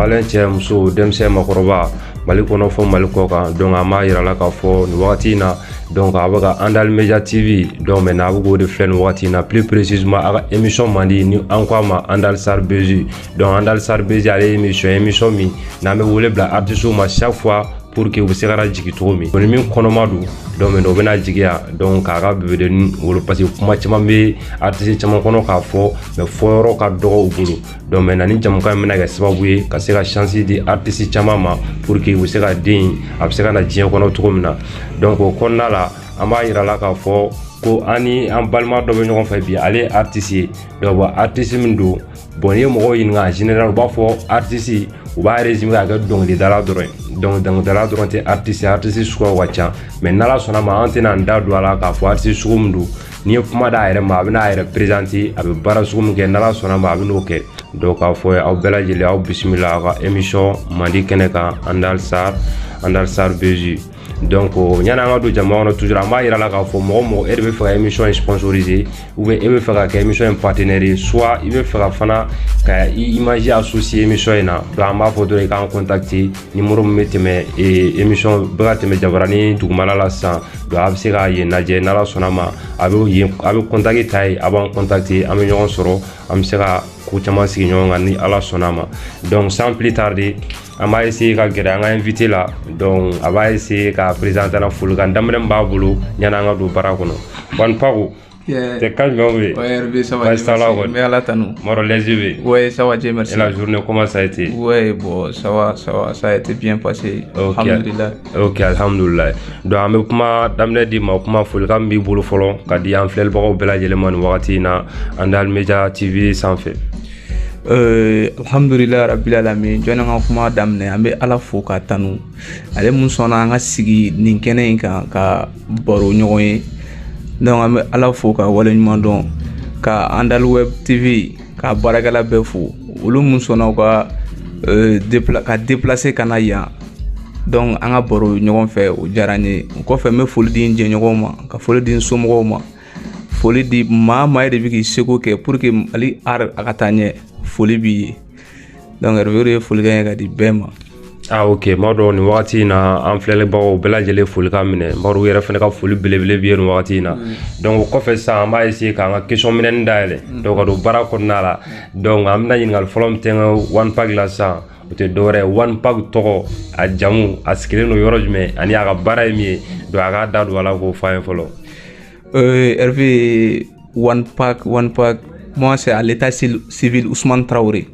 falen cɛ muso denmisɛn makɔrɔba Mali kɔnɔ fɔ Mali kɔ kan donc an b'a yira la k'a fɔ nin wagati in na donc a bɛ ka Andal Media TV donc maintenant a bɛ k'o de filɛ nin wagati in na plus précisément a ka émission man di ni an ko a ma Andal Sar Beji donc Andal Sar Beji ale ye émission min n'an bɛ wele bila artistes ma chaque fois pour que u bɛ se ka jigin cogo min ni min kɔnɔma don donc maintenant u bɛna jigiya donc k'a ka bebedeni wolo parce que kuma caman bɛ artistes caman kɔnɔ k'a fɔ mais fɔyɔrɔ ka dɔgɔ u bolo donc maintenant ni jamukan in bɛna kɛ sababu ye ka se ka chance di artistes caman ma pour que u bɛ se ka den a bɛ se ka na diɲɛ kɔnɔ cogo min na donc o kɔnɔna la an b'a yira la k'a fɔ ko ani an balima dɔ bɛ ɲɔgɔn fɛ bi ale ye artiste ye donc artiste min don bon ni ye mɔgɔw ɲininka en général u b'a fɔ artiste u b'a résumer k'a kɛ dɔnkilidala dɔrɔn ye donc dɔnkilidala dɔrɔn tɛ artiste suguyaw ka ca mais n'ala sɔnna ma an tɛna an da don a la k'a fɔ artiste sugu min don n'i ye kuma d'a yɛrɛ ma a bɛna a yɛrɛ présenter a bɛ baara sugu min kɛ n'ala sɔnna ma a bɛ n'o kɛ donc k'a fɔ aw bɛɛ lajɛlen aw bisimila aw ka émission mandi kɛnɛ kan Andal Sar Beji donc ɲani an ka don jama kɔnɔ toujours an b'a yira la k'a fɔ mɔgɔ e de bɛ fɛ ka émission in sponsoriser ou bien e bɛ fɛ ka kɛ émission in partenaire ye soit i bɛ fɛ ka fana ka image associer émission in na donc an b'a fɔ dɔrɔn i k'an contacter numéro min bɛ tɛmɛ émission bɛ ka tɛmɛ Jabarani dugumala la sisan donc a bɛ se ka yen lajɛ n'ala sɔnna ma a bɛ contact ta yen a b'an contacter an bɛ ɲɔgɔn sɔrɔ an bɛ se ka ko caman sigi ɲɔgɔn kan ni ala sɔnna ma donc sans plus tarder an b'a essayer ka gɛrɛ an ka invité la donc a b'a essayer ka présenter na folikan daminɛ min b'a bolo yanni an ka don baara kɔnɔ Wan Pago t'es calme oui Hervé ça va mais à la tanu Moro les yeux ouais ça va Dieu merci et la journée comment ça a été ouais bon ça a été bien passé alhamdulillah ok alhamdulillah donc an bɛ kuma daminɛ di ma kuma folikan min b'i bolo fɔlɔ ka di an filɛbagaw bɛɛ lajɛlen ma nin wagati in na Andal Media TV sanfɛ alhamdulillah rabbil alamin jɔn ka kuma daminɛ an bɛ ala fo ka tanu ale mun sɔnna an ka sigi nin kɛnɛ in kan ka baro ɲɔgɔn ye donc an bɛ ala fo ka wale ɲuman dɔn ka Andal Web TV ka baarakɛla bɛɛ fo olu mun sɔnna ka déplacer ka na yan donc an ka baro ɲɔgɔn fɛ o diyara n ye o kɔfɛ n bɛ foli di n jɛɲɔgɔnw ma ka foli di n somɔgɔw ma foli di maa ye de bɛ k'i seko kɛ pour que Mali art a ka taa ɲɛ foli b'i ye donc Hervé ye folikan ye ka di bɛɛ ma ok m'a dɔn nin wagati in na an filɛlibagaw bɛɛ lajɛlen folikan minɛ Maro yɛrɛ fana ka foli belebele bɛ ye nin wagati in na donc o kɔfɛ sisan an b'a essayer k'an ka question minɛni dayɛlɛ donc ka don baara kɔnɔna la donc an bɛna ɲininkali fɔlɔ min tɛngɛ One Pac la sisan o tɛ dɔwɛrɛ One Pac tɔgɔ a jamu a sigilen don yɔrɔ jumɛn ani a ka baara ye min ye donc a k'a da don a la k'o fɔ an ye fɔlɔ Hervé One Pac moi c'est à l'état civil Ousmane Traoré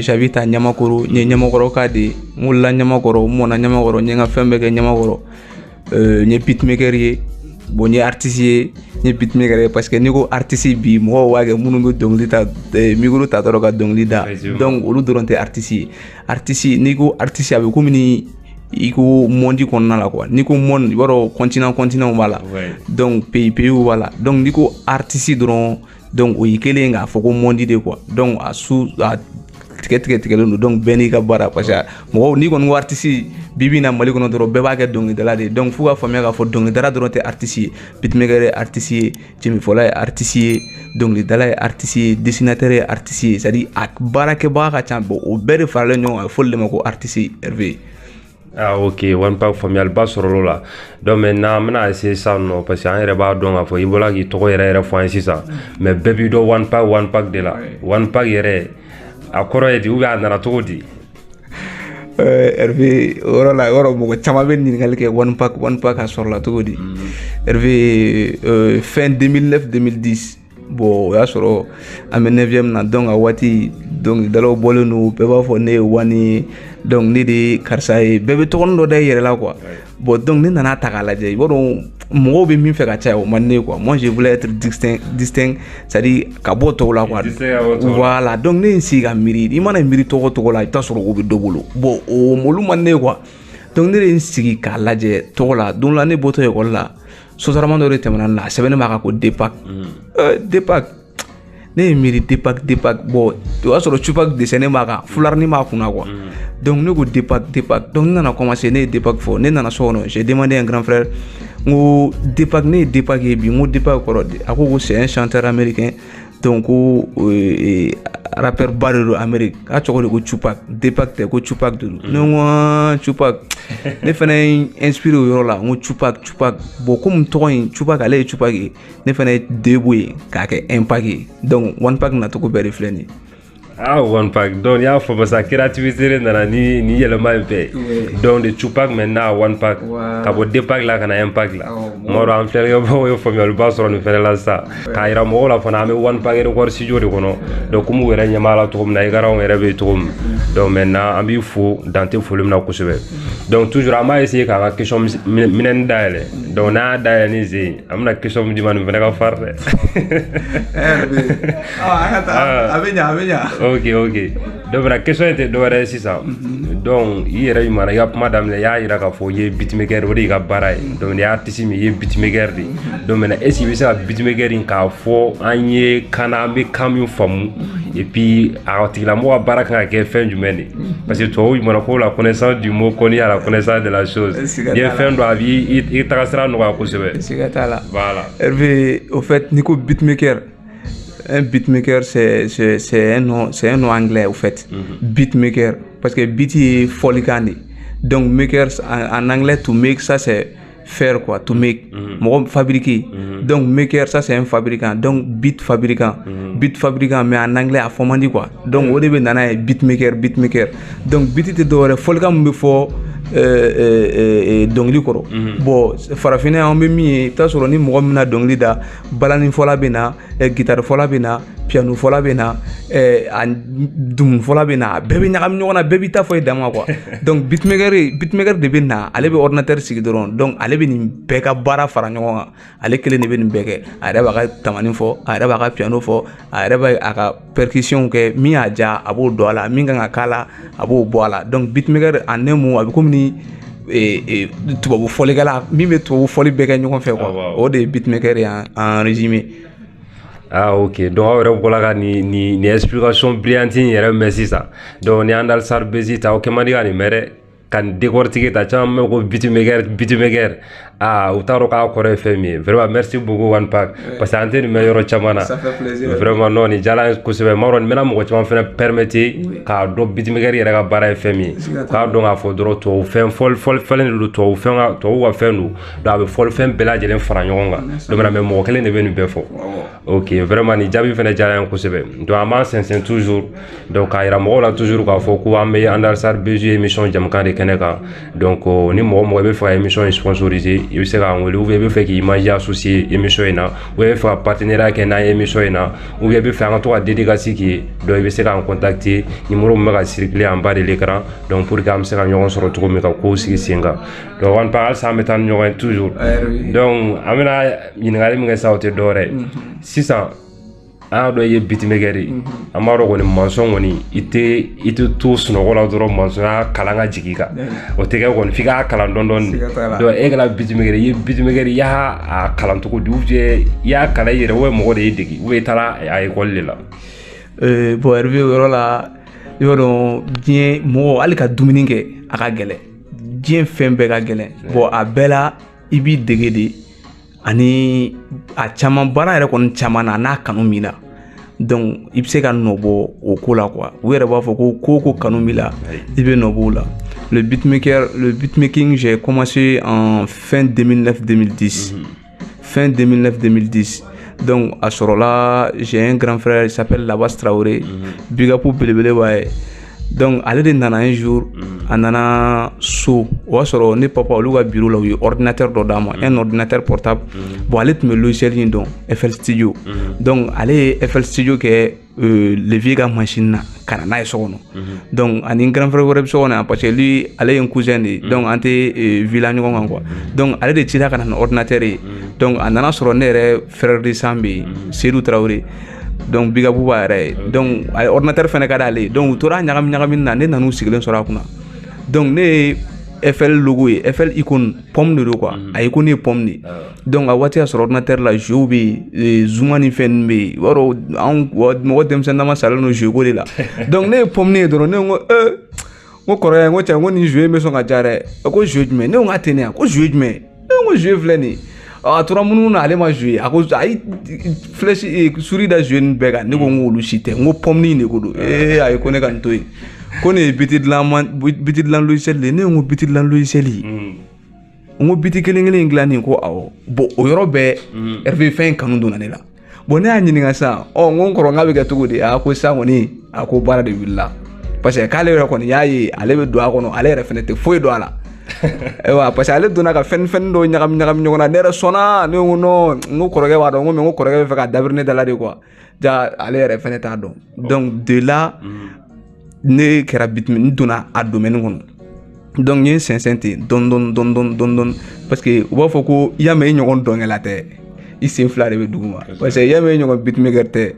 j'habite à Niamakoro n ye Niamakoro ka de n wolola Niamakoro n mɔna Niamakoro n ye n ka fɛn bɛɛ kɛ Niamakoro n ye beatmaker ye bon n ye artiste ye n ye beatmaker ye parce que n'i ko artiste bi mɔgɔw b'a kɛ minnu bɛ dɔnkili ta micro ta dɔrɔn ka dɔnkili da donc olu dɔrɔn tɛ artiste ye artiste n'i ko artiste a bɛ komi ni i ko monde kɔnɔna la quoi n'i ko monde i b'a dɔn continent b'a la donc pays b'a la donc n'i ko artiste dɔrɔn donc o y'i kelen k'a fɔ ko monde de quoi donc a tigɛlen don donc bɛɛ n'i ka baara parce que mɔgɔw n'i kɔni ko artiste bibi na Mali kɔnɔ dɔrɔn bɛɛ b'a kɛ dɔnkilidala de donc f'u ka faamuya k'a fɔ dɔnkilidala dɔrɔn tɛ artiste ye beatmaker ye artiste ye cɛmifɔla ye artiste ye dɔnkilidala ye artiste ye dessinateur ye artiste ye c'est à dire a baarakɛbaga ka ca bon o bɛɛ de faralen ɲɔgɔn kan fɔli de ma ko artiste Hervé ok One Pac faamuyaliba sɔrɔla la donc maintenant an bɛna essayer sisan nɔ parce que an yɛrɛ b'a dɔn k'a fɔ i bɔra k'i tɔgɔ yɛrɛ fɔ an ye sisan mais bɛɛ b'i dɔn One Pac de la One Pac yɛrɛ a kɔrɔ ye di ou bien a nana cogo di Hervé o yɔrɔ mɔgɔ caman bɛ ɲininkali kɛ One Pac a sɔrɔla cogo di Hervé fin 2009-2010 bon o y'a sɔrɔ an bɛ 9e na donc a waati dɔnkilidalaw bɔlen don bɛɛ b'a fɔ ne ye Wani donc ne de karisa ye bɛɛ bɛ tɔgɔnin dɔ da i yɛrɛ la quoi bon donc ne nana ta k'a lajɛ i b'a dɔn mɔgɔw bɛ min fɛ ka caya o man ne quoi moi je voulais être distinct c'est-à-dire ka bɔ tɔgɔ la quoi voilà donc ne ye n sigi ka miiri i mana miiri tɔgɔ la i bɛ taa sɔrɔ o bɛ dɔ bolo bon o olu man ne quoi donc ne de ye n sigi k'a lajɛ tɔgɔ la don la ne bɔtɔ ekɔli la sotarama dɔ de tɛmɛna ne la a sɛbɛnnen b'a kan ko Depac ne ye miiri Depac bon o y'a sɔrɔ Tupac dessin b'a kan fularini b'a kunna quoi donc ne ko Depac donc ne nana commencer ne ye Depac fɔ ne nana so kɔnɔ j'ai demandé un grand frère n ko Depac ne ye Depac ye bi n ko Depac kɔrɔ a ko c'est un chanteur américain donc ko rappeur ba de don Amérique a cogo de ko Tupac Deepak tɛ ko Tupac de don ne ko Tupac ne fana inspiré o yɔrɔ la n ko Tupac bon comme tɔgɔ in Tupac ale ye Tupac ye ne fana ye Debo ye k'a kɛ Impact ye donc One Pac nacogo bɛɛ de filɛ nin ye. One Pac donc y'a fɔ sa créativité nana ni yɛlɛma in bɛɛ donc de Tupac maintenant One Pac ka bɔ Deepak la ka na Impact la tuma dɔ an filɛlikɛbagaw ye faamuyaliba sɔrɔ nin fɛnɛ la sisan k'a yira mɔgɔw la fana an bɛ One Pac record studio de kɔnɔ donc komi u yɛrɛ ɲɛ b'a la cogo min na Igaraw yɛrɛ bɛ yen cogo min donc maintenant an b'i fo dan tɛ foli min na kosɛbɛ donc toujours an b'a essayer k'an ka question minɛni dayɛlɛ donc n'a y'a dayɛlɛ ni sen an bɛna question min d'i ma nin fɛnɛ ka fari dɛ. A bɛ ɲa. Ok donc la question était dɔwɛrɛ sisan donc i yɛrɛ ɲumana i ka kuma daminɛ i y'a yira k'a fɔ i ye beatmaker o de y'i ka baara ye donc ni artiste min i ye beatmaker de donc maintenant est-ce que i bɛ se ka beatmaker in k'a fɔ an ye kan na an bɛ kan min faamu et puis a tigilamɔgɔ ka baara kan ka kɛ fɛn jumɛn de parce que tubabu ɲumana ko la connaissance du mot connaît à la connaissance de la chose n'i ye fɛn dɔn a b'i taga sira nɔgɔya kosɛbɛ. Siga t'a la. Voilà. Hervé, au fait n'i ko beatmaker. Un beatmaker, c'est un nom anglais, au fait. Beatmaker. Parce que beat est folicani. Donc, makers, en anglais, to make, ça c'est faire quoi, to make. Fabriquer. Donc, maker, ça c'est un fabricant. Donc, beat fabricant. Beat fabricant, mais en anglais, à fomandi quoi. Donc, au début, nana beatmaker. Donc, beat est de folicani, me faut. Dongli kɔrɔ bon farafinna an bɛ min ye i t'a sɔrɔ ni mɔgɔ min na dongli da balani fɔla bɛ na guitare fɔla bɛ na piano fɔla bɛ na dumun fɔla bɛ na bɛɛ bɛ ɲagami ɲɔgɔn na bɛɛ b'i ta fɔ i dama quoi donc beatmaker de bɛ na ale bɛ ordinateur sigi dɔrɔn donc ale bɛ nin bɛɛ ka baara fara ɲɔgɔn kan ale kelen de bɛ nin bɛɛ kɛ a yɛrɛ b'a ka tamani fɔ a yɛrɛ b'a ka piano fɔ a yɛrɛ b'a a ka percussion kɛ min y'a ja a b'o don a la min kan ka k'a la a b'o bɔ a la donc beatmaker en un mot a bɛ komi tubabu fɔlikɛla min bɛ tubabu fɔli bɛɛ kɛ ɲɔgɔn fɛ quoi o de ye beatmaker ye en résumé. Ok donc aw yɛrɛ bɔra ka ni explication brillante in yɛrɛ mɛn sisan donc ni an dal sar bezi ta o kɛ man di ka nin mɛn dɛ ka nin décortiquer ta caman mɛn ko beatmaker u t'a dɔn k'a kɔrɔ ye fɛn min ye vraiment merci beaucoup One Pac parce que an tɛ nin mɛn yɔrɔ caman na vraiment non nin diyala an ye kosɛbɛ maa dɔn nin bɛna mɔgɔ caman fɛnɛ permettre k'a dɔn beatmaker yɛrɛ ka baara ye fɛn min ye k'a dɔn k'a fɔ dɔrɔn tubabu fɛn fɔlifɛn de don tubabu ka fɛn don donc a bɛ fɔlifɛn bɛɛ lajɛlen fara ɲɔgɔn kan donc mais mɔgɔ kelen de bɛ nin bɛɛ fɔ ok vraiment nin jaabi fɛnɛ diyara an ye kosɛbɛ donc an b'an sɛnsɛn toujours donc k'a yira mɔgɔw la toujours k'a fɔ ko an bɛ Andarsar BG émission jamukan de kɛnɛ kan donc ni mɔgɔ i bɛ fɛ ka émission in sponsoriser i bɛ se k'an wele ou bien i bɛ fɛ k'i image associer émission in na ou bien i bɛ fɛ ka partenariat kɛ n'an ye émission in na ou bien i bɛ fɛ an ka to ka dédicace k'i ye donc i bɛ se k'an contacter numéro min bɛ ka circuler en bas de l'écran donc pour que an bɛ se ka ɲɔgɔn sɔrɔ cogo min ka kow sigi sen kan donc One Pac halisa an bɛ taa ni ɲɔgɔn ye toujours donc an bɛna ɲininkali min kɛ sisan o tɛ dɔwɛrɛ ye sisan an y'a dɔn i ye beatmaker ye an b'a dɔn kɔni mansɔn kɔni i tɛ to sunɔgɔ la dɔrɔn mansɔnya kalan ka jigin i kan o tɛ kɛ kɔni f'i k'a kalan dɔɔni donc e kɛra beatmaker i ye beatmaker i y'a kalan cogo di ou bien i y'a kalan i yɛrɛ ou bien mɔgɔ de y'i dege ou bien i taara a école de la. Bon Hervé o yɔrɔ la i b'a dɔn diɲɛ mɔgɔ hali ka dumuni kɛ a ka gɛlɛn diɲɛ fɛn bɛɛ ka gɛlɛn bon a bɛɛ la i b'i dege de ani a caman baara yɛrɛ kɔni caman na n'a kanu b'i la donc i bɛ se ka nɔbɔ o ko la quoi u yɛrɛ b'a fɔ ko kanu b'i la i bɛ nɔbɔ o la le beatmaking j'ai commencé en fin 2009-2010 fin 2009-2010 donc à sɔrɔla j'ai un grand frère il s'appelle Labas Traoré big up belebele b'a ye donc ale de nana un jour a nana so o y'a sɔrɔ ne papa olu ka bureau la u ye ordinateur dɔ d'a ma un ordinateur portable bon ale tun bɛ logiciel in dɔn FL Studio donc ale ye FL Studio kɛ levier ka machine na ka na n'a ye so kɔnɔ donc ani n grand frère wɛrɛ bɛ so kɔnɔ yan parce que lui ale ye n cousin de ye donc an tɛ villa ɲɔgɔn kan quoi donc ale de cira ka na ni ordinateur ye donc a nana sɔrɔ ne yɛrɛ frère de sang bɛ yen Seydou Traoré donc big up b'a yɛrɛ ye donc a ye ordinateur fɛnɛ ka d'ale ye donc u tora ɲagami na ne nan'u sigilen sɔrɔ a kunna donc ne ye FL logo ye FL icône pomme de do quoi a icône ye pomme de donc a waati y'a sɔrɔ ordinateur la jeux bɛ yen Zuma ni fɛn ninnu bɛ yen i b'a dɔn anw mɔgɔ denmisɛnnin dama salen don jeu ko de la donc ne ye pomme ye dɔrɔn ne ko n ko kɔrɔkɛ n ko cɛ n ko nin jeu in bɛ sɔn ka diya dɛ a ko jeu jumɛn ne ko n k'a tɛ ne yan ko jeu jumɛn ne ko jeu filɛ nin ye a tora munnu na ale ma jouer a ko ay flèche souris da jouer ni bɛɛ kan ne ko n ko olu si tɛ n ko pomni ne ko don ayi ko ne ka n to yen ko ne ye biti dilan logiciel de ne ko n biti dilan logiciel n ko biti kelen kelen in dilan nin ko awɔ bon o yɔrɔ bɛɛ Hervé fɛn kanu donna ne la bon ne y'a ɲininka sisan n ko n kɔrɔ n k'a bɛ kɛ cogo di a ko sisan kɔni a ko baara de wulila parce que k'ale yɛrɛ kɔni y'a ye ale bɛ don a kɔnɔ ale yɛrɛ fɛnɛ tɛ foyi dɔn a la ayiwa parce que ale donna ka fɛn dɔw ɲagami ɲɔgɔn na ne yɛrɛ sɔnna ne ko non n ko kɔrɔkɛ b'a dɔn n ko mais n ko kɔrɔkɛ bɛ fɛ ka dabiri ne da la de quoi ja ale yɛrɛ fɛnɛ t'a dɔn donc de là ne kɛra n donna a domaine kɔnɔ donc n ye sɛnsɛn ten dɔn parce que u b'a fɔ ko i y'a mɛn i ɲɔgɔn dɔnkɛla tɛ i sen fila de bɛ duguma parce que i y'a mɛn i ɲɔgɔn beatmaker tɛ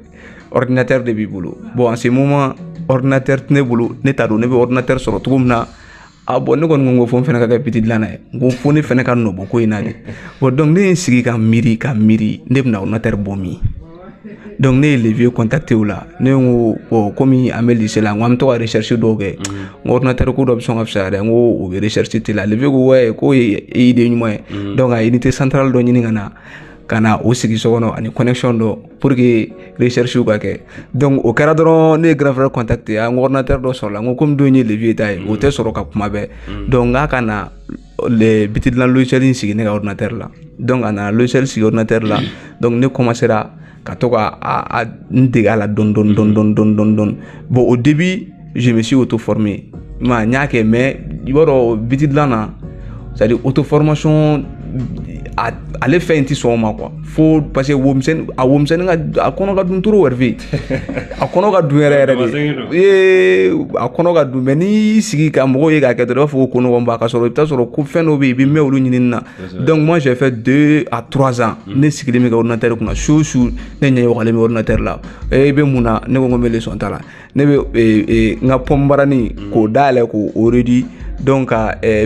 ordinateur de b'i bolo bon en ce moment ordinateur tɛ ne bolo ne t'a dɔn ne bɛ ordinateur sɔrɔ cogo min na bon ne kɔni ko fo n fɛnɛ ka kɛ biti dilanna ye n ko fo ne fɛnɛ ka nɔbɔ ko in na de bon donc ne ye n sigi ka miiri ne bɛna ordinateur bɔ min donc ne ye levier contacté o la ne ko bon komi an bɛ lycée la n ko an bɛ to ka recherche dɔw kɛ n ko ordinateur ko dɔ bɛ sɔn ka fisaya dɛ n ko o bɛ recherche tɛ la levier ko ouais k'o ye idée ɲuman ye donc a unité centrale dɔ ɲini ka na o sigi so kɔnɔ ani connexion dɔ pour que recherche ka kɛ donc o kɛra dɔrɔn ne ye grand frère contacté a n ko ordinateur dɔ sɔrɔla n ko comme don ye levier ta ye o tɛ sɔrɔ ka kuma bɛɛ donc n k'a ka na biti dilan logiciel in sigi ne ka ordinateur la donc a nana logiciel sigi ordinateur la donc ne commencera ka to ka n dege a la dɔn bon au début je me suis auto formé n y'a kɛ mais i b'a dɔn biti dilan na c'est à dire auto formation ale fɛn in tɛ sɔn o ma quoi fo parce que womisɛnnin a kɔnɔ ka dun trop Hervé a kɔnɔ ka dun yɛrɛ de a kɔnɔ ka dun mais n'i sigi ka mɔgɔw ye k'a kɛ dɔrɔn i b'a fɔ ko kɔnɔgɔn b'a ka sɔrɔ i bɛ taa sɔrɔ ko fɛn dɔw bɛ yen i bɛ mɛn olu ɲinini na donc moi j'ai fait 2 à 3 ans ne sigilen bɛ kɛ ordinateur kunna su ne ɲɛ wagalen bɛ ordinateur la i bɛ mun na ne ko n bɛ leçon ta la ne bɛ n ka pomme barani k'o dayɛlɛ k'o réduit donc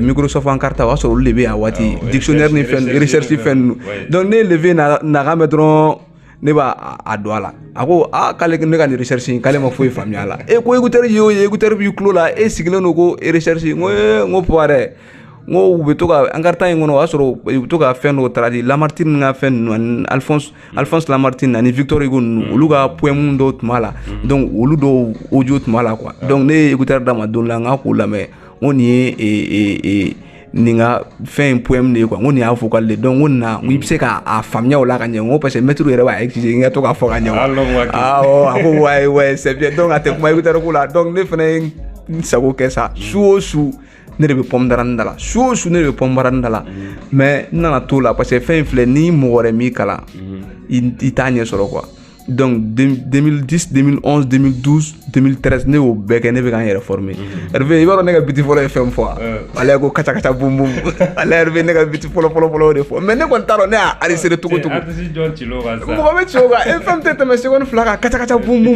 Microsoft Encarta o y'a sɔrɔ olu de bɛ yen a waati dictionnaire ni fɛn recherche fɛn donc ne levé na ka mɛn dɔrɔn ne b'a don a la a ko k'ale ne ka nin recherche in k'ale ma foyi faamuya a la ko écouteur ye o ye écouteur b'i tulo la e sigilen don ko recherche n ko pas dɛ n ko u bɛ to ka Encarta in kɔnɔ o y'a sɔrɔ u bɛ to ka fɛn dɔw traduit Lamartine ka fɛn ninnu ani Alphonse Lamartine ani Victor Hugo ninnu olu ka poème dɔw tun b'a la donc olu dɔw audio tun b'a la quoi donc ne ye écouteur d'a ma don la n k'a k'o lamɛn n ko nin ye nin ka fɛn poème de ye quoi n ko nin y'a vocal de donc n ko nin na i bɛ se k'a faamuya o la ka ɲɛ n ko parce que maître yɛrɛ b'a exiger n ka to k'a fɔ ka ɲɛ a ko ouais c'est bien donc a tɛ kuma écouteur ko la donc ne fana ye n sago kɛ sa su o su ne de bɛ pomme barani da la su o su ne de bɛ pomme barani da la mais n nana t'o la parce que fɛn in filɛ ni mɔgɔ wɛrɛ m'i kalan i t'a ɲɛ sɔrɔ quoi donc 2010 2011 2012 2013 ne y'o bɛɛ kɛ ne bɛ ka n yɛrɛ former Hervé i b'a dɔn ne ka biti fɔlɔ ye fɛn fɔ ale ko kaca bum bum ale Hervé ne ka biti fɔlɔ de fɔ mais ne kɔni t'a dɔn ne y'a enregistré cogo mɔgɔ bɛ ci o kan fɛn tɛ tɛmɛ seconde fila kan kaca bum bum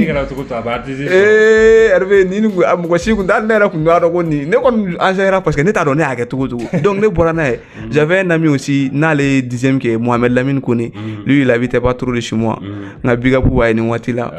Hervé ni mɔgɔ si kun t'a ne yɛrɛ kun b'a dɔn ko nin ne kɔni enseignera parce que ne t'a dɔn ne y'a kɛ cogo donc ne bɔra n'a ye j'avais un ami aussi n'ale ye 10e kɛ Mohamed Lamine Kone lui il habitait pas trop de chez moi nka big up wa ni waati la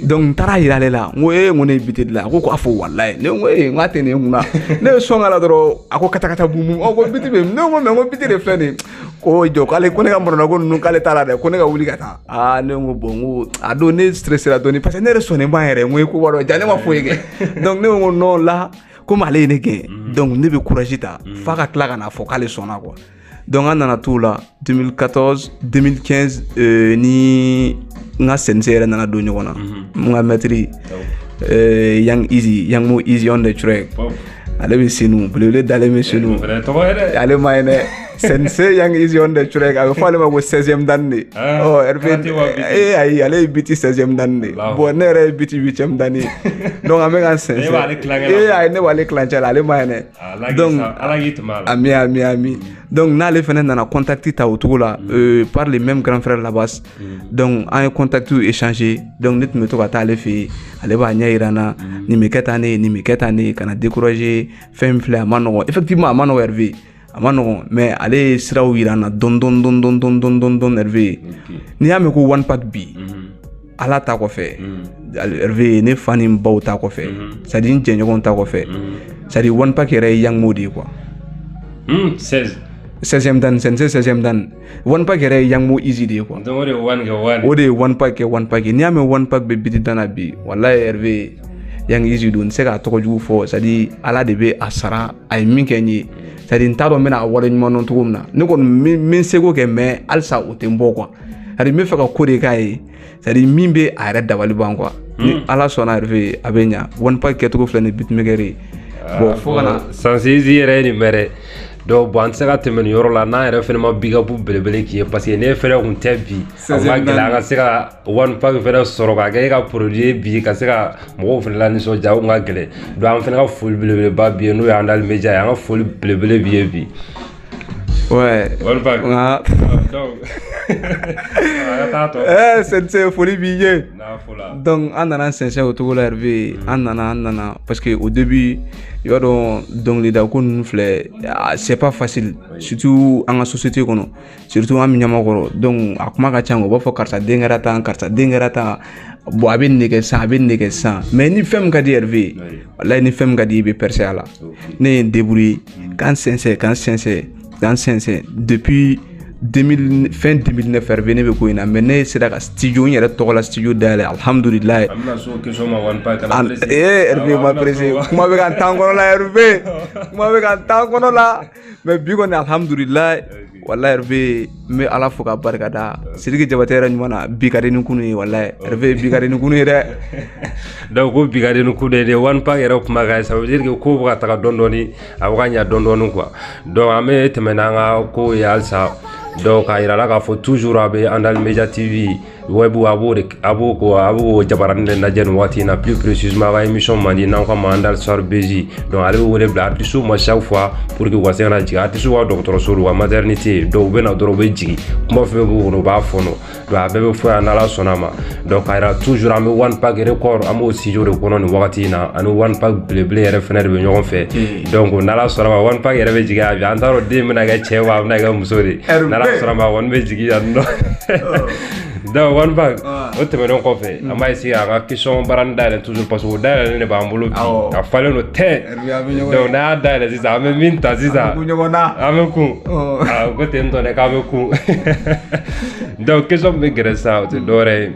donc n taara yira ale la n ko n ko ne ye biti dilan a ko k'a fɔ walayi ne ko n k'a tɛ nin kun na ne ye sɔn k'a la dɔrɔn a ko kaca bum bum ko biti bɛ ne ko mais n ko biti de filɛ nin ko jɔ k'ale ko ne ka mɔrɔna ko ninnu k'ale t'a la dɛ ko ne ka wuli ka taa ne ko bon n ko a don ne stressera dɔɔnin parce que ne yɛrɛ sɔnnen b'a yɛrɛ n ko ko b'a dɔn ja ne ma foyi kɛ donc ne ko non la komi ale ye ne gɛn donc ne bɛ courage ta f'a ka tila ka n'a fɔ k'ale sɔnna quoi donc an nana t'o la 2014 2015 ni n ka sensei yɛrɛ nana don ɲɔgɔn na n ka maître Young Mo Easy on the track ale bɛ Senu belebele dalen bɛ Senu ale ma ye dɛ sensei Young Easy on the track a bɛ fɔ ale ma ko 16e dan de Hervé ayi ale ye biti 16e dan de bon ne yɛrɛ ye biti 8e dan de donc an bɛ ka sensei ayi ne b'ale kilancɛ la ale ma ye dɛ donc ami donc n'ale fana nana contact ta o cogo la par les mêmes grands frères là-bas donc an ye contact échanger donc ne tun bɛ to ka taa ale fɛ yen ale b'a ɲɛ yira n na nin bɛ kɛ tan ne nin bɛ kɛ tan ne kana décourager fɛn min filɛ a ma nɔgɔn effectivement a ma nɔgɔn Hervé a ma nɔgɔn mais ale ye siraw yira n na dɔn Hervé n'i y'a mɛn ko one pack bi ala ta kɔfɛ Hervé ne fa ni n baw ta kɔfɛ c'est à dire n jɛɲɔgɔnw ta kɔfɛ c'est à dire one pack yɛrɛ ye Young Mo de ye quoi 16 16e dan sensei 16e dan one pack yɛrɛ yang mo easy de quoi donc o de one kɛ one o de one pack kɛ one pack n'i y'a mɛn one pack bɛ biti dan na bi wallahi Hervé yang easy don n se k'a tɔgɔ jugu fɔ c'est à dire ala de bɛ a sara a ye min kɛ n ye c'est à dire n t'a dɔn n bɛna a wale ɲuman dɔn cogo min na ne kɔni n bɛ seko kɛ mais halisa o tɛ n bɔ quoi c'est à dire n bɛ fɛ ka ko de k'a ye c'est à dire min bɛ a yɛrɛ dabali ban quoi ni ala sɔnna Hervé a bɛ ɲa one pack kɛcogo filɛ ni beatmaker ye bon fo kana Sansizi yɛrɛ ye nin mɛn dɛ donc bon an tɛ se ka tɛmɛ nin yɔrɔ la n'an yɛrɛ fɛnɛ ma big up belebele k'i ye parce que ne fɛnɛ kun tɛ bi a ma gɛlɛn an ka se ka one pack fɛnɛ sɔrɔ k'a kɛ e ka produit ye bi ka se ka mɔgɔw fɛnɛ lanisɔndiya o kun ka gɛlɛn donc an fɛnɛ ka foli belebeleba b'i ye n'o ye Andal Media ye an ka foli belebele b'i ye bi. Ouais. One pack. Ah. C'est folie billet. Donc on a sincère au tour Hervé, on a parce que au début il y a donc les d'accord c'est pas facile surtout en société kono surtout en Minyamakoro donc akuma ka chango ba fo karta dengerata bo abin nege sa mais ni femme ka di Hervé wallahi ni femme ka di be percer ala ne débrouiller quand sincère depuis fin 2009 Hervé ne bɛ ko in na mais ne sera ka studio n yɛrɛ tɔgɔ la studio dayɛlɛ alhamdulilayi Hervé ma pressé kuma bɛ ka n tan kɔnɔ la Hervé mais bi kɔni alhamdulilayi wallahi Hervé n bɛ ala fo ka barika da Sidiki Jabate yɛrɛ ɲuman na bi ka di ni kunu ye wallahi Hervé bi ka di ni kunu ye dɛ donc ko bi ka di ni kunu ye de one pack yɛrɛ kuma ka ça veut dire que ko bɛ ka taga dɔɔni dɔɔni a bɛ ka ɲɛ dɔɔni dɔɔni quoi donc an bɛ tɛmɛ n'an ka ko ye halisa donc a yirala k'a fɔ toujours a bɛ Andal Media TV web a b'o jabaranin de lajɛ nin waati in na plus précisément a ka émission man di n'an ko a ma Andal Star Bezi donc ale bɛ wele bila artistes ma chaque fois pour que u ka se ka na jigin artistes ka dɔgɔtɔrɔso u ka maternité donc u bɛ na dɔrɔn u bɛ jigin kuma fɛn b'u kɔnɔ u b'a fɔnɔ donc a bɛɛ bɛ fɔ yan n'Ala sɔnna ma donc a yira toujours an bɛ one pack record an b'o studio de kɔnɔ nin wagati in na ani one pack belebele yɛrɛ fɛnɛ de bɛ ɲɔgɔn fɛ donc n'Ala sɔnna ma one pack yɛrɛ bɛ jigin a bi an t'a dɔn den bɛna kɛ cɛ wa a bɛna kɛ muso de n'Ala sɔnna ma a kɔni bɛ jigin yan nɔ donc one pack o tɛmɛnen kɔfɛ an b'a essayer an ka question barani dayɛlɛ toujours parce que o dayɛlɛlen de b'an bolo bi a falen don tɛ donc n'a y'a dayɛlɛ sisan an bɛ min ta sisan an bɛ kun ko ten tɔ dɛ k'an bɛ kun donc question min bɛ gɛrɛ sisan o tɛ dɔwɛrɛ ye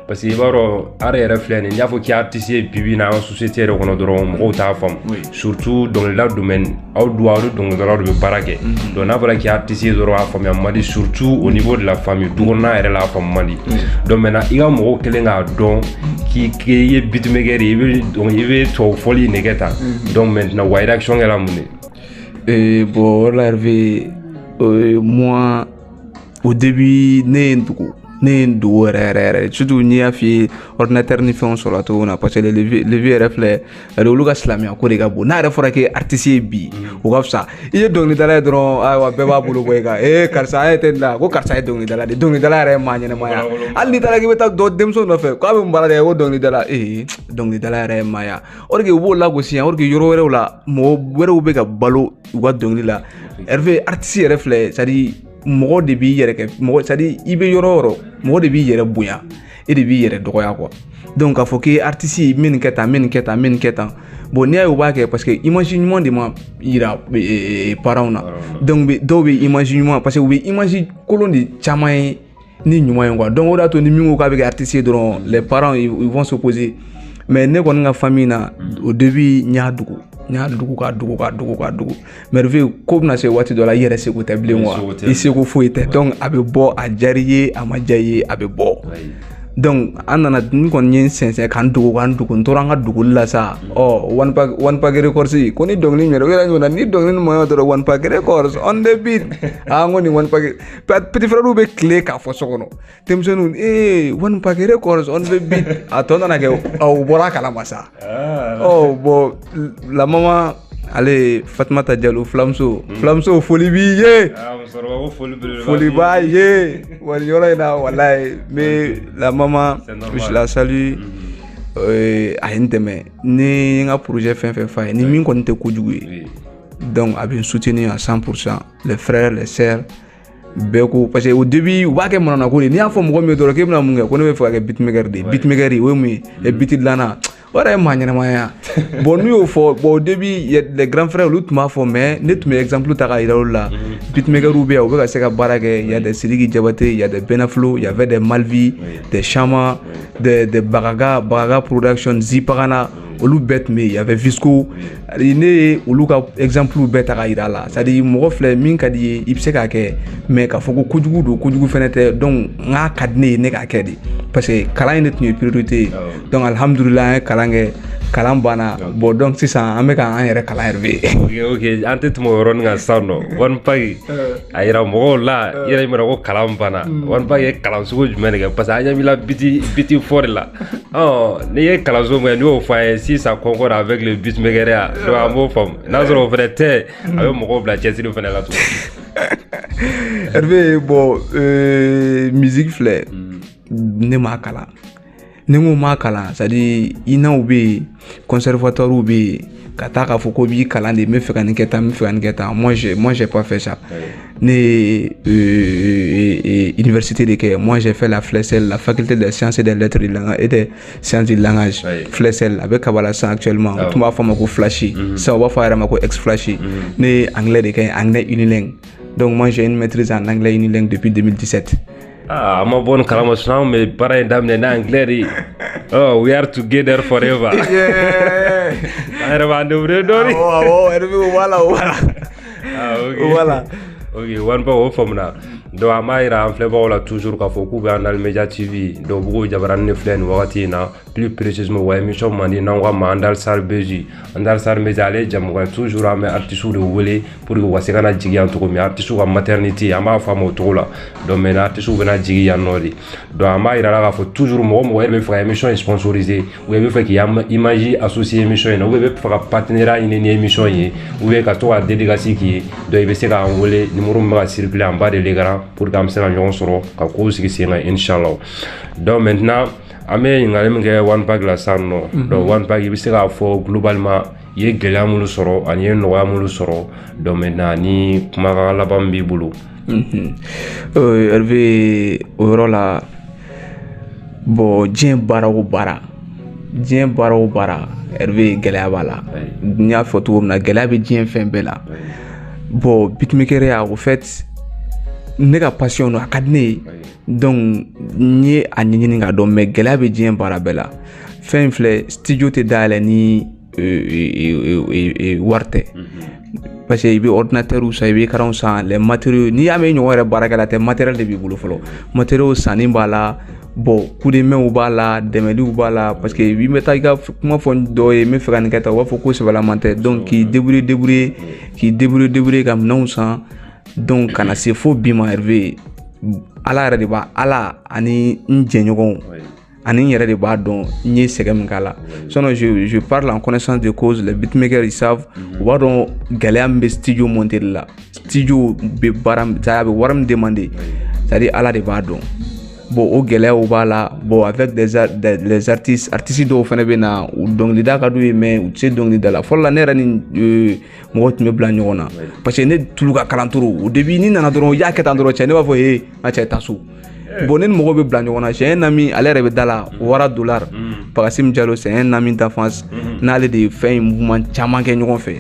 parce que i b'a dɔn art yɛrɛ filɛ nin n y'a fɔ k'i artiste ye bibi na an ka société yɛrɛ kɔnɔ dɔrɔn mɔgɔw t'a faamu surtout dɔnkilida domaine aw ni dɔnkilidalaw de bɛ baara kɛ donc n'a fɔra k'i artiste ye dɔrɔn a faamuya man di surtout au niveau de la famille du kɔnɔna yɛrɛ la a faamu man di donc maintenant i ka mɔgɔw kɛlen k'a dɔn k'i ye beatmaker ye i bɛ tubabu fɔli ne kɛ tan donc maintenant wa réaction kɛra mun de bon là Hervé moi au début ne ye n dogo yɛrɛ surtout n'i y'a f'i ye ordinateur ni fɛnw sɔrɔ cogo min na parce que levier yɛrɛ filɛ olu ka silamɛya ko de ka bon n'a yɛrɛ fɔra k'e artiste ye bi o ka fisa i ye dɔnkilidala ye dɔrɔn ayiwa bɛɛ b'a bolo bɔ i kan karisa a ye tɛ la ko karisa ye dɔnkilidala de dɔnkilidala yɛrɛ ye maa ɲɛnɛmaya hali n'i taara k'i bɛ taa denmuso nɔfɛ k'a bɛ mun baara de kɛ ko dɔnkilidala dɔnkilidala yɛrɛ ye maaya or que u b'o lagosi yan or que yɔrɔ wɛrɛw la mɔgɔ wɛrɛw bɛ ka balo u ka dɔnkili la Hervé artiste yɛrɛ filɛ c'est à dire mɔgɔ de b'i yɛrɛ kɛ mɔgɔ c'est à dire i bɛ yɔrɔ o yɔrɔ mɔgɔ de b'i yɛrɛ bonya e de b'i yɛrɛ dɔgɔya quoi donc k'a fɔ k'e artiste ye min kɛ tan bon n'i y'a ye u b'a kɛ parce que image ɲuman de ma yira parents na donc dɔw bɛ image ɲuman parce que u bɛ image kolon de caman ye ni ɲuman ye quoi donc o de y'a to ni min ko k'a bɛ kɛ artiste ye dɔrɔn les parents ils vont s'opposer mais ne kɔni ka famille na au début n y'a dogo ka dogo mais Hervé ko bɛna se waati dɔ la i yɛrɛ seko tɛ bilen wa i seko foyi tɛ donc a bɛ bɔ a diyara i ye a ma diya i ye a bɛ bɔ donc an nana n kɔni ye n sɛnsɛn k'an dogo n tora an ka dogoli la sa one pack records ko ni dɔnkili ɲɛna o yɛrɛ ɲɔgɔnna ni dɔnkili ma dɔrɔn one pack records on the beat n ko ni one pack petit frère bɛ tile k'a fɔ so kɔnɔ denmisɛnninw one pack records on the beat a tɔ nana kɛ u bɔra a kalama sa bon la maman ale Fatumata Diallo fulamuso foli b'i ye foli b'a ye wali yɔrɔ in na walayi mais la maman je la salue a ye n dɛmɛ ni n ka projet fɛn fɛn f'a ye ni min kɔni tɛ kojugu ye donc a bɛ n soutenir à 100% les frères les sœurs bɛɛ ko parce que au début u b'a kɛ manana ko de n'i y'a fɔ mɔgɔ min ye dɔrɔn k'e bɛna mun kɛ ko ne bɛ fɛ ka kɛ beatmaker de ye beatmaker o ye mun ye beat dilanna o yɛrɛ ye maa ɲɛnamaya bon n'u y'o fɔ bon au début les grands frères olu tun b'a fɔ mais ne tun bɛ exemple ta k'a yira olu la beatmakeriw bɛ yan u bɛ ka se ka baara kɛ y a des Sidiki Diabaté y a des Benaflo y avait des Malvi des Chama des Bagaga production Zipagana olu bɛɛ tun bɛ yen y avait Visco ne ye olu ka exemple bɛɛ ta k'a yira la c'est à dire mɔgɔ filɛ min ka di ye i bɛ se k'a kɛ mais k'a fɔ ko kojugu don kojugu fɛnɛ tɛ donc n k'a ka di ne ye ne k'a kɛ de parce que kalan in de tun ye priorité ye donc alhamdulillah an ye kalan kɛ kalan banna bon donc sisan an bɛ k'an yɛrɛ kalan yɛrɛ ok an tɛ tɛmɛ o yɔrɔnin kan sisan nɔ One Pac a yira mɔgɔw la i yɛrɛ mɛna ko kalan banna One Pac ye kalan sugu jumɛn de kɛ parce que an ɲɛ b'i la biti fɔ de la n'i ye kalanso min kɛ n'i y'o fɔ an ye si ça concorde avec le beatmaker ya donc an b'o faamu n'a sɔrɔ o fɛnɛ tɛ a bɛ mɔgɔw bila cɛsiri fɛnɛ la tugun Hervé bon musique filɛ ne m'a kalan ni ko m'a kalan c'est à dire inaw bɛ yen conservatoire bɛ yen ka taa k'a fɔ ko b'i kalan de n bɛ fɛ ka nin kɛ tan n bɛ fɛ ka nin kɛ tan moi j'ai pas fait ça ne université de kɛ moi j'ai fait la FLESEL la faculté des sciences et des lettres et des sciences du langage FLESEL a bɛ Kabala san actuellement o tun b'a fɔ a ma ko Flashy sisan o b'a fɔ a yɛrɛ ma ko ex-Flashy ne ye anglais de kɛ anglais unilingue donc moi j'ai une maîtrise en anglais unilingue depuis 2017. Ah, ma bonne kalama sinon mais bara in daminɛ na anglais de we are together forever ayɛrɛ b'an débrouiller dɔɔni voilà ok One Pac o faamuna donc an b'a yira an filɛbagaw la toujours k'a fɔ k'u bɛ Andal Media TV donc Bugo Jabaranin de filɛ nin wagati in na plus précisément wa émission man di n'an ko ma Andal Sar Beji Andal Sar Beji ale jamukan toujours an bɛ artistes de wele pour que u ka se ka na jigi yan cogo min artistes ka maternité an b'a faamu o cogo la donc maintenant artistes bɛna jigi yan nɔ de donc an b'a yira la k'a fɔ toujours mɔgɔ mɔgɔ yɛrɛ bɛ fɛ ka émission in sponsoriser ou bɛ fɛ k'i image associer émission in na ou bɛ fɛ ka partenariat ɲini ni émission in ye ou ka to ka dédicace k'i ye donc i bɛ se k'an wele numéro min bɛ ka circuler en bas de l'écran pour qu'an bɛ se ka ɲɔgɔn sɔrɔ ka kow sigi sen kan inchallah donc maintenant an bɛ ɲininkali min kɛ One Pac la sisan nɔ donc One Pac i bɛ se k'a fɔ globalement i ye gɛlɛya minnu sɔrɔ ani i ye nɔgɔya minnu sɔrɔ donc maintenant ni kumakan laban min b'i bolo. Hervé o yɔrɔ la bon diɲɛ baara o baara Hervé gɛlɛya b'a la n y'a fɔ cogo min na gɛlɛya bɛ diɲɛ fɛn bɛɛ la bon beatmaker ya au fait ne ka passion don a ka di ne ye donc n ye a ɲɛɲini k'a dɔn mais gɛlɛya bɛ diɲɛ baara bɛɛ la fɛn filɛ studio tɛ dayɛlɛ ni wari tɛ parce que i bɛ ordinateur san i bɛ écran san les matériaux n'i y'a mɛn ɲɔgɔn yɛrɛ baarakɛla tɛ matériel de b'i bolo fɔlɔ matériaux sanni b'a la bon coup de main b'a la dɛmɛliw b'a la parce que i bɛ taa i ka kuma fɔ dɔ ye n bɛ fɛ ka nin kɛ tan u b'a fɔ ko sɛbɛlaman tɛ donc k'i débrouiller ka minɛnw san donc kana se fo bi ma Hervé ala yɛrɛ de b'a ala ani n jɛɲɔgɔnw ani n yɛrɛ de b'a dɔn n ye sɛgɛn min k'a la sinon je parle en connaissance de cause les beatmakers ils savent u b'a dɔn gɛlɛya min bɛ studio monteli la studio bɛ baara a bɛ wari min demander c'est à dire ala de b'a dɔn bon o gɛlɛyaw b'a la bon avec les artistes dɔw fɛnɛ bɛ na u dɔnkilida ka d'u ye mais u tɛ se dɔnkilida la fɔlɔ la ne yɛrɛ ni mɔgɔ tun bɛ bila ɲɔgɔn na parce que ne tulu ka kalan trop au début ni nana dɔrɔn i y'a kɛ tan dɔrɔn cɛ ne b'a fɔ n ka cɛ taa so bon ne ni mɔgɔ bɛ bila ɲɔgɔn na c'est un ami ale yɛrɛ bɛ da la $100 Pagasim Diallo c'est un ami d'enfance n'ale de ye fɛn in mouvement caman kɛ ɲɔgɔn fɛ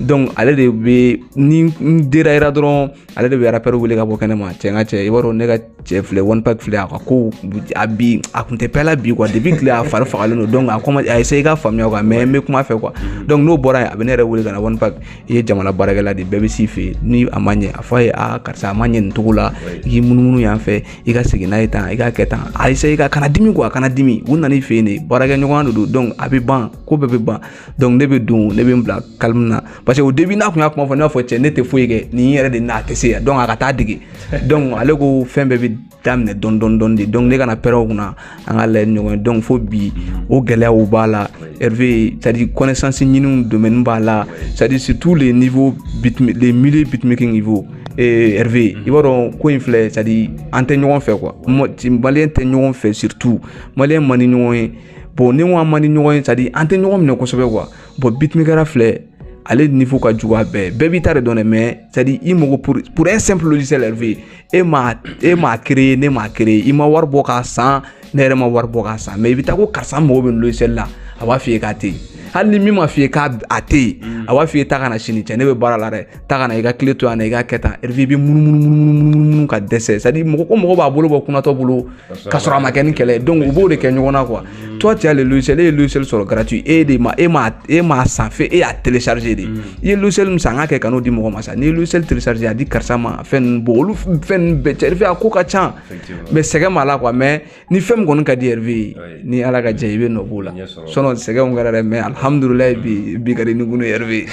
donc ale de bɛ ni n déraillera dɔrɔn ale de bɛ rappeur wele ka bɔ kɛnɛma cɛ n ka cɛ i b'a dɔn ne ka cɛ filɛ One Pac filɛ a ka ko a kun tɛ bɛɛ la bi quoi depuis tile a fari fagalen don donc a essayé ka faamuya quoi mais n bɛ kuma fɛ quoi donc n'o bɔra yen a bɛ ne yɛrɛ wele ka na One Pac i ye jamana baarakɛla de bɛɛ bɛ s'i fɛ yen ni a ma ɲɛ a fɔ a ye karisa a ma ɲɛ nin cogo la i k'i munumunu yan fɛ i ka segin n'a ye tan i k'a kɛ tan a essayé ka kana dimi quoi kana dimi u nana i fɛ yen de baarakɛɲɔgɔnya de don donc a bɛ ban ko bɛɛ bɛ ban donc ne bɛ don ne bɛ n bila calme na parce que au début n'a kun y'a kuma fɔ ne b'a fɔ cɛ ne tɛ foyi kɛ nin yɛrɛ de n'a tɛ se yan donc a ka taa dege donc ale ko fɛn bɛɛ bɛ daminɛ dɔɔni de donc ne kana pɛrɛn o kunna an ka lajɛ ɲɔgɔn ye donc fo bi o gɛlɛyaw b'a la Hervé c'est à dire connaissance ɲiniw domaine b'a la c'est à dire sur tous les niveaux les milieux beatmaking niveau Hervé i b'a dɔn ko in filɛ c'est à dire an tɛ ɲɔgɔn fɛ quoi maliyɛn tɛ ɲɔgɔn fɛ surtout maliyɛn man di ɲɔgɔn ye bon ni ko an man di ɲɔgɔn ye c'est à dire an tɛ ɲɔgɔn minɛ kosɛbɛ quoi bon beatmaker filɛ ale niveau ka jugu a bɛɛ b'i ta de dɔn dɛ mais c'est à dire i mago pour un simple logiciel Hervé e m'a créé ne m'a créé i ma wari bɔ k'a san ne yɛrɛ ma wari bɔ k'a san mais i bɛ taa ko karisa mago bɛ nin logiciel la a b'a f'i ye k'a tɛ yen hali ni min ma f'i ye k'a tɛ yen a b'a f'i ye taa ka na sini cɛ ne bɛ baara la dɛ taa ka na i ka clé to yan i ka kɛ tan Hervé i bɛ munumunu ka dɛsɛ c'est à dire mɔgɔ b'a bolo bɔ kunnatɔ bolo ka sɔrɔ a ma kɛ ni kɛlɛ donc u b'o de kɛ ɲɔgɔn na quoi toi tu as le logiciel e ye logiciel sɔrɔ gratuit e m'a san fɛ e y'a télécharger de i ye logiciel min san an ka kɛ ka n'o di mɔgɔ ma sa n'i ye logiciel télécharger a di karisa ma fɛn ninnu bon olu fɛn ninnu bɛɛ cɛ Hervé a ko ka ca mais sɛgɛn b'a la quoi mais ni fɛn min kɔni ka di Hervé ni Ala ka jɛ i bɛ nɔ b'o la sinon sɛgɛnw kɛra dɛ mais alhamdulilayi bi ka di ni kunu Hervé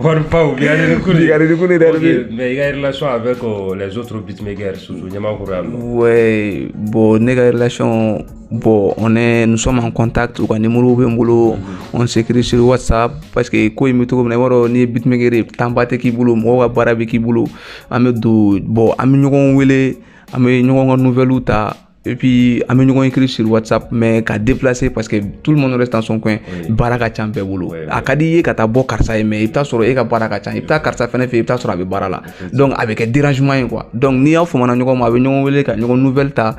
wari paw bi ka di ni kunu Hervé mais il y a une relation avec les autres beatmakers surtout Ɲamakɔrɔ yan nɔ ouais bon ne ka relation bon nous sommes en contact ou ka numéro bɛ n bolo on s'écrit sur WhatsApp parce que ko in bɛ cogo min na i b'a dɔn ni ye beatmaker ye temps ba tɛ k'i bolo mɔgɔw ka baara bɛ k'i bolo an bɛ don bon an bɛ ɲɔgɔn wele an bɛ ɲɔgɔn ka nouvelles ta et puis an bɛ ɲɔgɔn écrit sur WhatsApp mais ka déplacer parce que tout le monde reste dans son coin baara ka ca bɛɛ bolo a ka di i ye ka taa bɔ karisa ye mais i bɛ taa sɔrɔ e ka baara ka ca i bɛ taa karisa fɛnɛ fɛ i bɛ taa sɔrɔ a bɛ baara la donc a bɛ kɛ dérangement ye quoi donc n'i y'aw famana ɲɔgɔn ma a bɛ ɲɔgɔn wele ka ɲɔgɔn nouvelle ta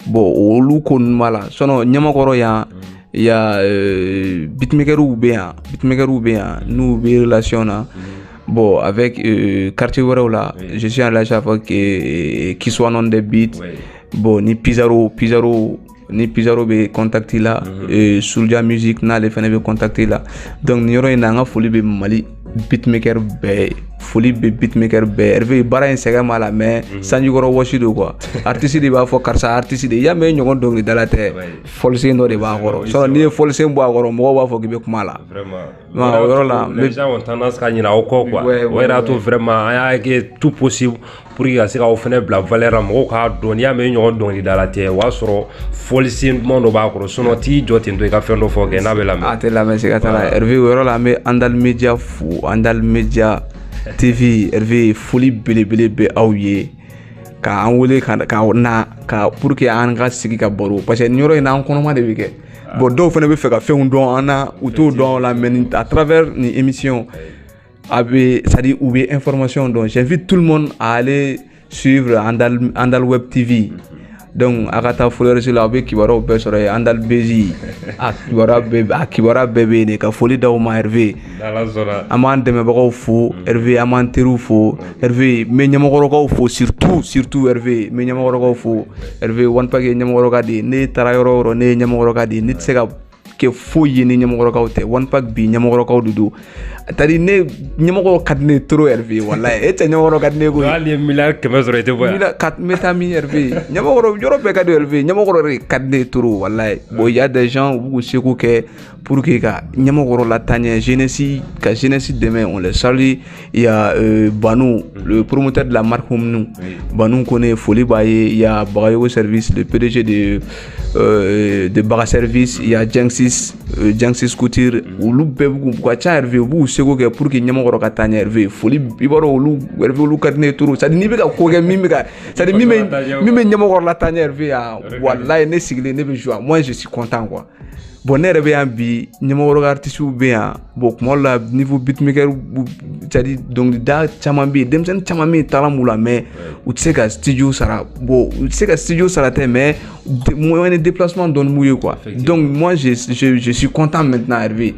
bon olu ko ninnu b'a la sinon Ɲamakɔrɔ yan il y a beatmakeriw bɛ yan n'u bɛ relation na bon avec quartier wɛrɛw la je suis en relation avec Kiswanon des beats bon ni Pizarro bɛ contacter la Soulja Music n'ale fɛnɛ bɛ contacter la donc ni yɔrɔ in na an ka foli bɛ Mali beatmaker bɛɛ Hervé baara in sɛgɛn b'a la mais sanjikɔrɔ wɔsi don quoi artiste de b'a fɔ karisa artiste de y'a mɛn ɲɔgɔn dɔnkilidala tɛ fɔlisen dɔ de b'a kɔrɔ sinon n'i ye fɔlisen bɔ a kɔrɔ mɔgɔw b'a fɔ k'i bɛ kuma la vraiment o yɔrɔ la les gens ont tendance ka ɲinɛ aw kɔ quoi o yɛrɛ y'a to vraiment an y'a kɛ tout possible pour que ka se k'aw fɛnɛ bila valeur la mɔgɔw k'a dɔn n'i y'a mɛn ɲɔgɔn dɔnkilidala tɛ o y'a sɔrɔ fɔlisen duman dɔ b'a kɔrɔ sinon t'i jɔ ten to i ka fɛn dɔ fɔ kɛ n'a bɛ lamɛn a tɛ lamɛn siga t'a la Hervé o yɔrɔ la an bɛ Andal Media fo Andal Media TV Hervé foli belebele bɛ aw ye ka an wele ka pour que an ka sigi ka baro parce que nin yɔrɔ in na an kɔnɔma de bɛ kɛ bon dɔw fana bɛ fɛ ka fɛnw dɔn an na u t'o dɔn la mais à travers nin émission c'est-à-dire u bɛ information dɔn j'invite tout le monde à aller suivre Andal Web TV donc a ka taa followers la a bɛ kibaruyaw bɛɛ sɔrɔ yen Andal Bezi a kibaruya bɛɛ bɛ yen de ka foli d'aw ma Hervé an b'an dɛmɛbagaw fo Hervé an b'an teriw fo Hervé n bɛ Ɲamakɔrɔkaw fo surtout Hervé n bɛ Ɲamakɔrɔkaw fo Hervé One Pac ye Ɲamakɔrɔka de ye ne taara yɔrɔ o yɔrɔ ne ye Ɲamakɔrɔka de ye ne tɛ se ka kɛ foyi ye ni Ɲamakɔrɔkaw tɛ One Pac bi Ɲamakɔrɔkaw de don c'est-à-dire ne Ɲamakɔrɔ ka di ne trop Hervé wallahi e tɛ Ɲamakɔrɔ ka di ne koyi hali ni ye miliyari 100 sɔrɔ i tɛ bɔ yan n bɛ taa min Hervé Ɲamakɔrɔ yɔrɔ bɛɛ ka di Hervé Ɲamakɔrɔ de ka di ne trop wallahi bon il y a des gens u b'u seko kɛ pour que ka Ɲamakɔrɔ lataaɲɛ jeunesse dɛmɛ on les salue il y a Banu le promoteur de la marque Homenu Banu Kone foli b'a ye il y a Bagayogo Service le PDG de Baga Service il y a Jangsis Couture olu bɛɛ b'u ka ca Hervé u b'u seko kɛ pour que Ɲamakɔrɔ ka taa ɲɛ Hervé foli i b'a dɔn Hervé olu ka di ne trop c'est à dire n'i bɛ ka ko kɛ min bɛ Ɲamakɔrɔ lataaɲɛ Hervé wallahi ne sigilen ne bɛ joie moi je suis content quoi bon ne yɛrɛ bɛ yan bi Ɲamakɔrɔ ka artistes bɛ yan bon kuma dɔ la niveau beatmaker c'est à dire dɔnkilida caman bɛ yen denmisɛnnin caman bɛ yen talent b'u la mais u tɛ se ka studio sara bon u tɛ se ka studio sara tɛ mais moyen de déplacement dɔɔni b'u ye quoi donc moi je suis content maintenant Hervé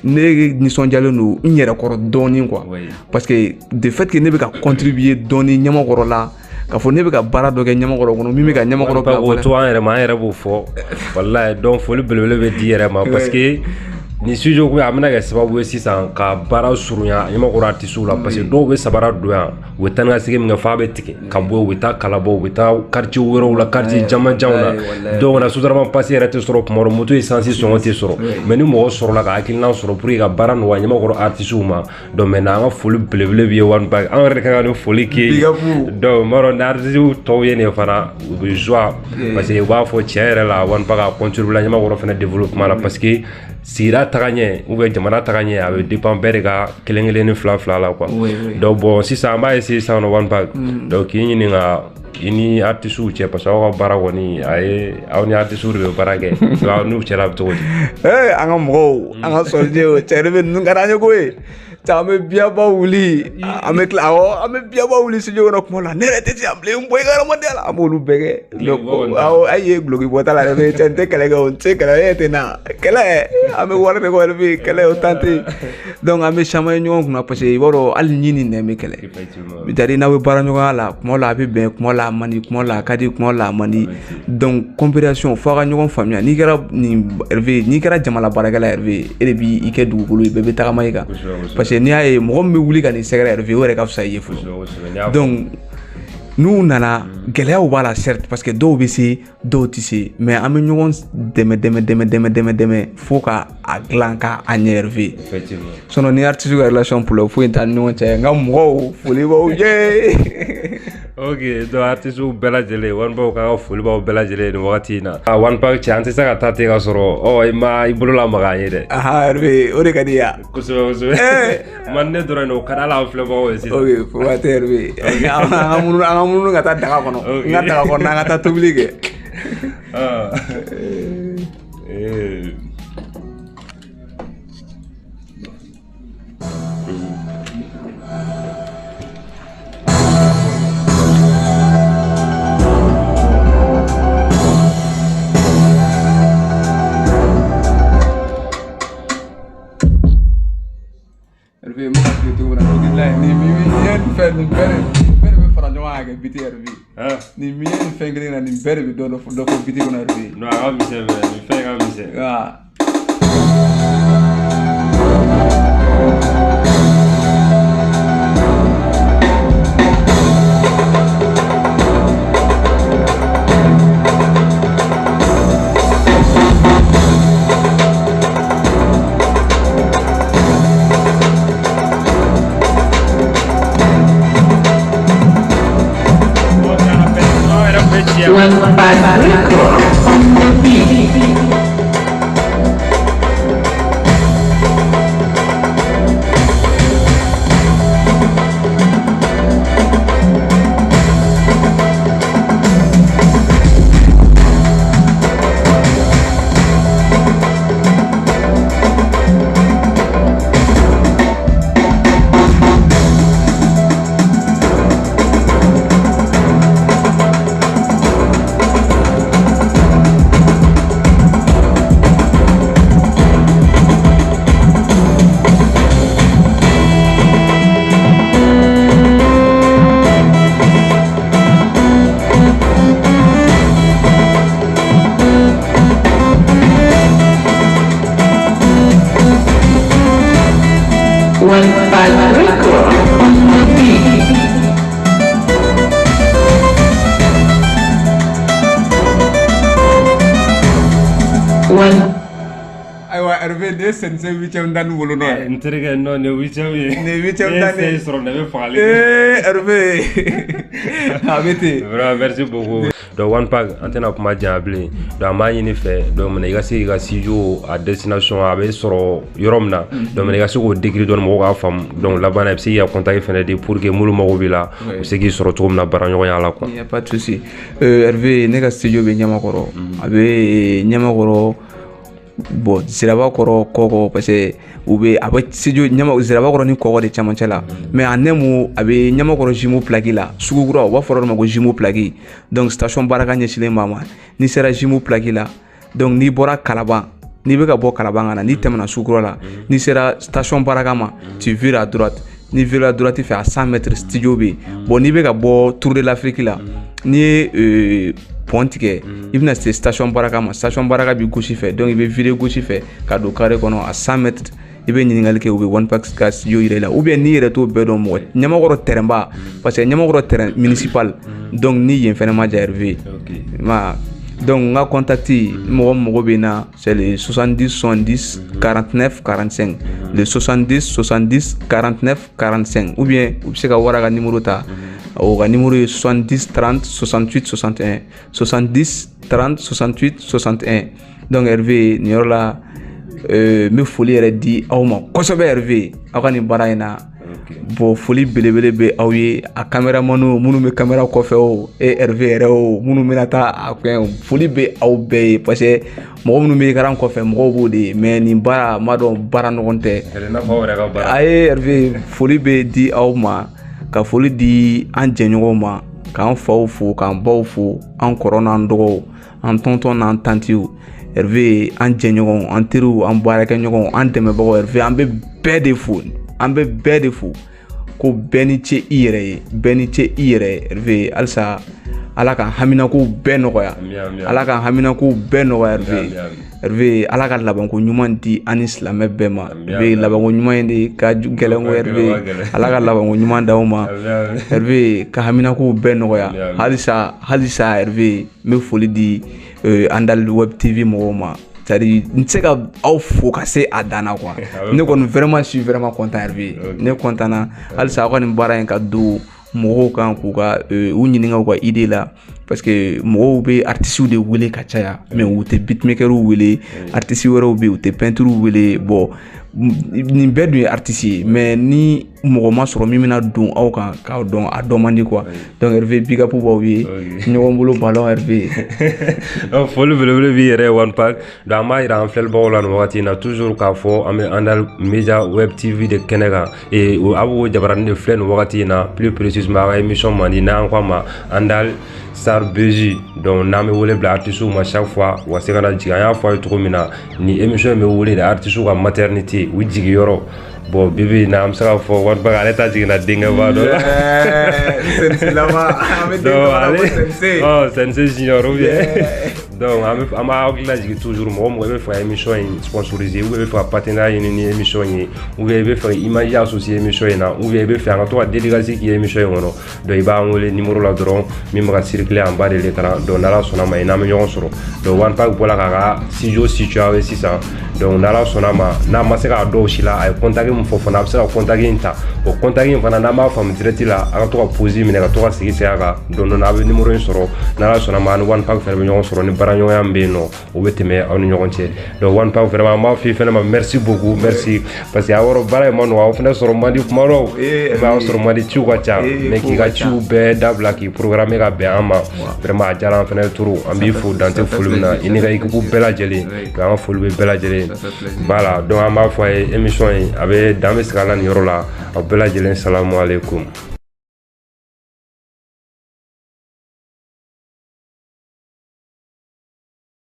ne nisɔndiyalen don n yɛrɛ kɔrɔ dɔɔni quoi parce que de fait que ne bɛ ka contribuer dɔɔni Ɲamakɔrɔ la k'a fɔ ne bɛ ka baara dɔ kɛ Ɲamakɔrɔ kɔnɔ min bɛ ka Ɲamakɔrɔ bila o to an yɛrɛ ma an yɛrɛ b'o fɔ wallahi donc foli belebele bɛ di yɛrɛ ma parce que ni studio ko a bɛna kɛ sababu ye sisan ka baara surunya Ɲamakɔrɔ artistes la parce que dɔw bɛ sabara don yan u bɛ taa ni ka segin min kɛ f'a bɛ tigɛ ka bɔ u bɛ taa kalabɔ u bɛ taa quartier wɛrɛw la quartier jamanjanw na donc na sotarama passe yɛrɛ tɛ sɔrɔ kuma dɔ moto essence sɔngɔ tɛ sɔrɔ mais ni mɔgɔ sɔrɔla ka hakilina sɔrɔ pour que ka baara nɔgɔya Ɲamakɔrɔ artistes ma donc maintenant an ka foli belebele bɛ ye One Pac an yɛrɛ de ka kan ka nin foli kɛ donc n b'a dɔn ni artistes tɔw ye nin fana u bɛ joie parce que u b'a fɔ tiɲɛ yɛrɛ la One Pac a contribué la Ɲamakɔrɔ fana développement la parce que sigida tagaɲɛ ou bien jamana tagaɲɛ a bɛ dépend bɛɛ de ka kelen ni fila la quoi donc bon sisan an b'a essayer sisan One Pac donc k'i ɲininka ini artistu cɛ parce que aw ka baara kɔni a ye aw ni artistu de bɛ baara kɛ aw n'u cɛla bɛ cogo di an ka mɔgɔw an ka sɔrɔjɛw cɛ de bɛ ninnu ka d'an ye koyi an bɛ biyaba wuli an bɛ tila awɔ an bɛ biyaba wuli studio kɔnɔ kuma la ne yɛrɛ tɛ se an bilen bɔ i ka hadamadenya la an b'olu bɛɛ kɛ awɔ a ye guloki bɔta la yɛrɛ cɛ n tɛ kɛlɛ kɛ o n tɛ kɛlɛ e tɛ na kɛlɛ an bɛ wari de kɔ yɛrɛ bɛ kɛlɛ o tan tɛ donc an bɛ caman ye ɲɔgɔn kunna parce que i b'a dɔn hali ɲi ni nɛn bɛ kɛlɛ c'est-à-dire n'aw bɛ baara ɲɔgɔnya la kuma la a bɛ bɛn kuma la a man di kuma la a ka di kuma la a man di donc compréhension fo a ka ɲɔgɔn faamuya n'i kɛra nin Hervé n'i kɛra jamana baarakɛla Hervé e de b'i kɛ dugukolo ye bɛɛ bɛ tagama i kan parce que n'i y'a ye mɔgɔ min bɛ wuli ka nin sɛgɛrɛ Hervé o yɛrɛ ka fisa i ye fɔlɔ donc n'u nana gɛlɛyaw b'a la certes parce que dɔw bɛ se dɔw tɛ se mais an bɛ ɲɔgɔn dɛmɛ fo ka a dilan ka a ɲɛ Hervé sinon ni artiste ka relation problème foyi t'an ni ɲɔgɔn cɛ n ka mɔgɔw foli b'aw ye ok donc artiste bɛɛ lajɛlen One Pac ka foli b'aw bɛɛ lajɛlen nin wagati in na One Pac cɛ an tɛ se ka taa ten ka sɔrɔ i ma i bolo lamaga an ye dɛ Hervé o de ka di yan kosɛbɛ man ne dɔrɔn o ka di ala an filɛbagaw ye sisan ok fo ka tɛ Hervé an ka mununu ka taa daga kɔnɔ n ka daga kɔnɔ an ka taa tobili kɛ Hervé mo ka fili cogo min na bilahi ni mi ye nin fɛn nin bɛɛ de bɛ fara ɲɔgɔn kan ka kɛ biti Hervé ni mi ye nin fɛn kelen na nin bɛɛ de bɛ dɔ fɔ biti kɔnɔ Hervé non a ka misɛn mɛ nin fɛn ka misɛn One Pac Record on the beat. One Pac Record on the beat. One. Aywa Hervé ne sense 8e dan wolo no n terikɛ non ne 8e ye ne 8e dan ne sɔrɔ ne bɛ fagali Hervé a bɛ ten vraiment merci beaucoup donc One Pac an tɛna kuma janya bilen donc an b'a ɲini fɛ donc i ka se k'i ka studio a destination a bɛ sɔrɔ yɔrɔ min na donc i ka se k'o décrit dɔɔni mɔgɔw k'a faamu donc laban na i bɛ se k'i ka contact fɛnɛ di pour que minnu mago b'i la u bɛ se k'i sɔrɔ cogo min na baara ɲɔgɔnya la quoi. Il y a pas de souci. Hervé ne ka studio bɛ Ɲamakɔrɔ a bɛ Ɲamakɔrɔ bon Sirabakɔrɔ Kɔkɔ parce que u bɛ a bɛ studio Sirabakɔrɔ ni Kɔkɔ de cɛmancɛ la mais en un mot a bɛ Ɲamakɔrɔ Jumeau Plaki la Sugukura u b'a fɔ o de ma ko Jumeau Plaki donc station baaraka ɲɛsinnen b'a ma n'i sera Jumeau Plaki la donc n'i bɔra Kalaban n'i bɛ ka bɔ Kalaban ka na n'i tɛmɛna Sugukura la n'i sera station baaraka ma tu vires à droite n'i vires à droite fɛ à 100 mètres studio bɛ yen bon n'i bɛ ka bɔ Tour de l'Afrique la n'i ye pont tigɛ i bɛna se station baraka ma station baraka bi gauche fɛ donc i bɛ virer gauche fɛ ka don carré kɔnɔ à 100 mètres i bɛ ɲininkali kɛ u bɛ One Pac ka studio yira i la ou bien n'i yɛrɛ t'o bɛɛ dɔn mɔgɔ Ɲamakɔrɔ terrain ba parce que Ɲamakɔrɔ terrain municipal donc ni yen fɛnɛ ma ja Hervé ma donc n ka contact mɔgɔ mago bɛ na c'est le 70 70 49 45 le 70 70 49 45 ou bien u bɛ se ka wara ka numéro ta o ka numéro ye 70 30 68 61 70 30 68 61 donc Hervé nin yɔrɔ la n bɛ foli yɛrɛ di aw ma kosɛbɛ Hervé aw ka nin baara in na bon foli belebele bɛ aw ye a caméraman minnu bɛ caméra kɔfɛ o Hervé yɛrɛ o minnu bɛna taa a kɛn foli bɛ aw bɛɛ ye parce que mɔgɔ minnu bɛ écran kɔfɛ mɔgɔw b'o de ye mais nin baara m'a dɔn baara nɔgɔn tɛ a ye Hervé foli bɛ di aw ma ka foli di an jɛɲɔgɔnw ma k'an faw fo k'an baw fo an kɔrɔ n'an dɔgɔw an tonton n'an tantiw Hervé an jɛɲɔgɔnw an teriw an baarakɛɲɔgɔnw an dɛmɛbagaw Hervé an bɛ bɛɛ de fo an bɛ bɛɛ de fo ko bɛɛ ni ce i yɛrɛ ye bɛɛ ni ce i yɛrɛ ye Hervé halisa Ala ka haminakow bɛɛ nɔgɔya Ala ka haminakow bɛɛ nɔgɔya Hervé Ala ka labanko ɲuman di ani silamɛ bɛɛ ma Hervé labanko ɲuman in de ka gɛlɛn ko Hervé Ala ka labanko ɲuman d'aw ma Hervé ka haminakow bɛɛ nɔgɔya halisa Hervé n bɛ foli di Andal Web TV mɔgɔw ma c'est-à-dire n tɛ se ka aw fo ka se a dan na quoi ne kɔni vraiment je suis vraiment content Hervé ne content na halisa aw ka nin baara in ka don mɔgɔw kan k'u ka u ɲininka u ka idée la parce que mɔgɔw bɛ artistes de wele ka caya mais u tɛ beatmakers wele artistes wɛrɛw bɛ yen u tɛ peintres wele bon nin bɛɛ dun ye artiste ye mais ni mɔgɔ ma sɔrɔ min bɛna don aw kan k'aw dɔn a dɔn man di quoi donc Hervé big up b'aw ye ɲɔgɔn bolo ballon Hervé foli belebele b'i yɛrɛ One Pac donc an b'a yira an filɛlibagaw la nin wagati in na toujours k'a fɔ an bɛ Andal Media Web TV de kɛnɛ kan a b'o jabaranin de filɛ nin wagati in na plus précisément a ka émission man di n'an k'a ma Andal Star BJ donc n'an bɛ wele bila artistes ma chaque fois u ka se ka na jigin an y'a fɔ a ye cogo min na ni émission in bɛ wele de artistes ka maternité u jigiyɔrɔ bon bibi na am se ka fɔ One Pac ale ta jiginna denkɛba dɔ la Sensei Junior ou bien donc an b'a hakili lajigin toujours mɔgɔ mɔgɔ i bɛ fɛ ka émission in sponsoriser ou bien i bɛ fɛ ka partenariat ɲini ni émission ye ou bien i bɛ fɛ ka image associer émission in na ou bien i bɛ fɛ an ka to ka dédicace k'i ye émission in kɔnɔ donc i b'an wele numéro la dɔrɔn min bɛ ka circuler en bas de l'écran donc n'Ala sɔnna ma i n'an bɛ ɲɔgɔn sɔrɔ donc One Pac bɔra k'a ka studio situé aw ye sisan donc n'Ala sɔnna ma n'a ma se k'a dɔw si la a ye contact min fɔ fana a bɛ se ka contact in ta o contact in fana n'an b'a faamu direct la a ka to ka pause minɛ ka to ka sigi segin a kan donc a bɛ numéro in sɔrɔ n'Ala sɔnna ma ani One Pac fana bɛ ɲɔgɔn sɔrɔ ni baaraɲɔgɔnya min bɛ yen nɔ o bɛ tɛmɛ aw ni ɲɔgɔn cɛ donc One Pac vraiment an b'a f'i fana ma merci beaucoup merci parce que a yɔrɔ baara in ma nɔgɔ aw fana sɔrɔ man di kuma dɔw mais aw sɔrɔ man di ciw ka ca mais k'i ka ciw bɛɛ dabila k'i programmer ka bɛn an ma vraiment a diyara an fana ye trop an b'i fo dan tɛ foli min na i ni ka équipe bɛɛ lajɛlen an ka foli bɛ bɛɛ lajɛlen voilà donc an b'a fɔ a ye émission in a bɛ dan bɛ sigi a la nin yɔrɔ la aw bɛɛ lajɛlen salamu aleykum